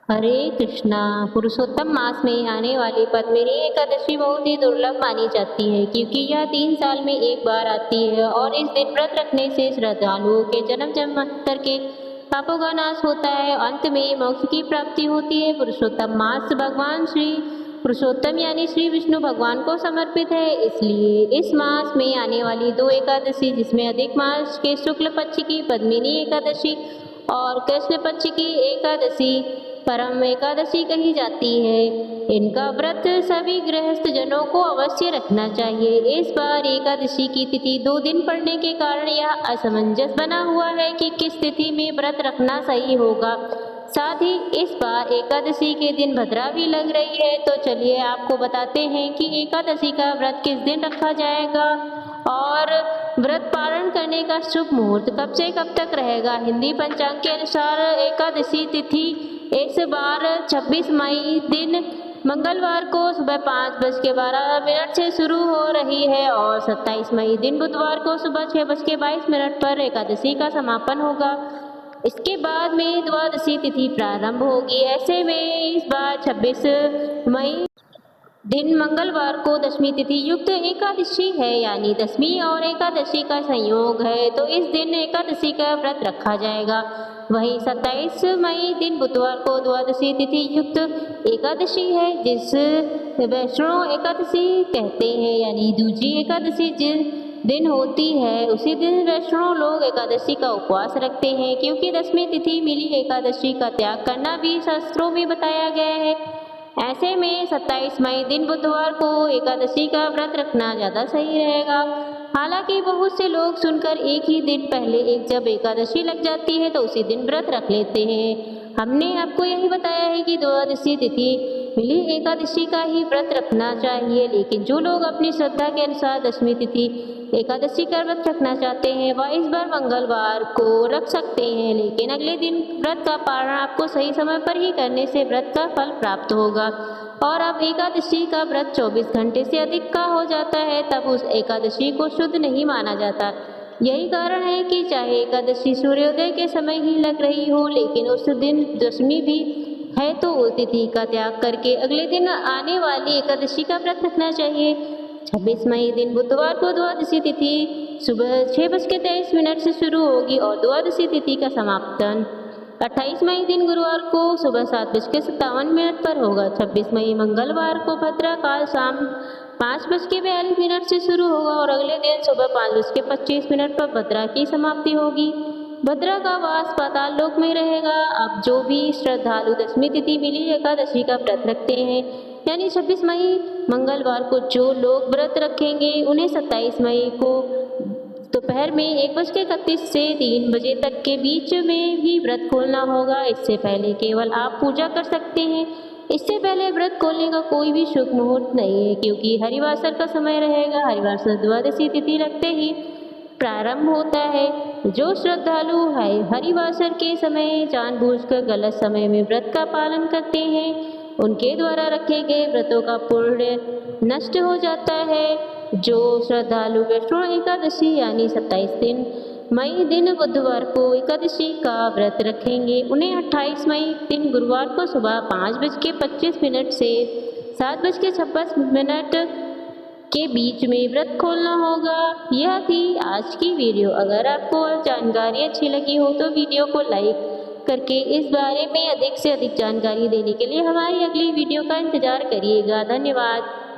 हरे कृष्णा। पुरुषोत्तम मास में आने वाली पद्मिनी एकादशी बहुत ही दुर्लभ मानी जाती है, क्योंकि यह 3 साल में एक बार आती है और इस दिन व्रत रखने से श्रद्धालुओं के जन्म जन्मांतर के पापों का नाश होता है। अंत में मोक्ष की प्राप्ति होती है। पुरुषोत्तम मास भगवान श्री पुरुषोत्तम यानी श्री विष्णु भगवान को समर्पित है, इसलिए इस मास में आने वाली 2 एकादशी, जिसमें अधिक मास के शुक्ल पक्ष की पद्मिनी एकादशी और कृष्ण पक्ष की एकादशी परम एकादशी कही जाती है, इनका व्रत सभी गृहस्थ जनों को अवश्य रखना चाहिए। इस बार एकादशी की तिथि 2 दिन पड़ने के कारण यह असमंजस बना हुआ है कि किस तिथि में व्रत रखना सही होगा। साथ ही इस बार एकादशी के दिन भद्रा भी लग रही है, तो चलिए आपको बताते हैं कि एकादशी का व्रत किस दिन रखा जाएगा और व्रत पालन करने का शुभ मुहूर्त कब से कब तक रहेगा। हिंदी पंचांग के अनुसार एकादशी तिथि इस बार 26 मई दिन मंगलवार को सुबह 5:12 से शुरू हो रही है और 27 मई दिन बुधवार को सुबह 6:22 पर एकादशी का समापन होगा। इसके बाद में द्वादशी तिथि प्रारंभ होगी। ऐसे में इस बार 26 मई दिन मंगलवार को दशमी तिथि युक्त एकादशी है, यानी दशमी और एकादशी का संयोग है, तो इस दिन एकादशी का व्रत रखा जाएगा। वहीं 27 मई दिन बुधवार को द्वादशी तिथि युक्त एकादशी है, जिस वैष्णव एकादशी कहते हैं, यानी दूजी एकादशी जिस दिन होती है उसी दिन वैष्णव लोग एकादशी का उपवास रखते हैं, क्योंकि दशमी तिथि मिली एकादशी का त्याग करना भी शास्त्रों में बताया गया है। ऐसे में 27 मई दिन बुधवार को एकादशी का व्रत रखना ज़्यादा सही रहेगा। हालांकि बहुत से लोग सुनकर एक ही दिन पहले जब एकादशी लग जाती है तो उसी दिन व्रत रख लेते हैं। हमने आपको यही बताया है कि द्वादशी तिथि मिली एकादशी का ही व्रत रखना चाहिए, लेकिन जो लोग अपनी श्रद्धा के अनुसार दशमी तिथि एकादशी का व्रत रखना चाहते हैं वह इस बार मंगलवार को रख सकते हैं, लेकिन अगले दिन व्रत का पारण आपको सही समय पर ही करने से व्रत का फल प्राप्त होगा। और अब एकादशी का व्रत 24 घंटे से अधिक का हो जाता है तब उस एकादशी को शुद्ध नहीं माना जाता। यही कारण है कि चाहे एकादशी सूर्योदय के समय ही लग रही हो, लेकिन उस दिन दशमी भी है तो उस तिथि का त्याग करके अगले दिन आने वाली एकादशी का व्रत रखना चाहिए। 26 मई दिन बुधवार को द्वादशी तिथि सुबह 6:23 से शुरू होगी और द्वादशी तिथि का समापन 28 मई दिन गुरुवार को सुबह 7:57 पर होगा। 26 मई मंगलवार को भद्रा काल शाम 5:42 से शुरू होगा और अगले दिन सुबह 5:25 पर भद्रा की समाप्ति होगी। भद्रा का वास पाताल लोक में रहेगा। अब जो भी श्रद्धालु दशमी तिथि मिली एकादशी का व्रत रखते हैं, यानी 26 मई मंगलवार को जो लोग व्रत रखेंगे उन्हें 27 मई को दोपहर में 1:31 से 3 बजे तक के बीच में भी व्रत खोलना होगा। इससे पहले केवल आप पूजा कर सकते हैं। इससे पहले व्रत खोलने का कोई भी शुभ मुहूर्त नहीं है, क्योंकि हरिवासर का समय रहेगा। हरिवासर द्वादशी तिथि लगते ही प्रारंभ होता है। जो श्रद्धालु हरिवासर के समय जानबूझकर गलत समय में व्रत का पालन करते हैं उनके द्वारा रखे गए व्रतों का पुण्य नष्ट हो जाता है। जो श्रद्धालु वैष्णव एकादशी यानी 27 मई दिन बुधवार को एकादशी का व्रत रखेंगे उन्हें 28 मई दिन गुरुवार को सुबह 5:25 से 7:56 के बीच में व्रत खोलना होगा। यह थी आज की वीडियो। अगर आपको जानकारी अच्छी लगी हो तो वीडियो को लाइक करके इस बारे में अधिक से अधिक जानकारी देने के लिए हमारी अगली वीडियो का इंतजार करिएगा। धन्यवाद।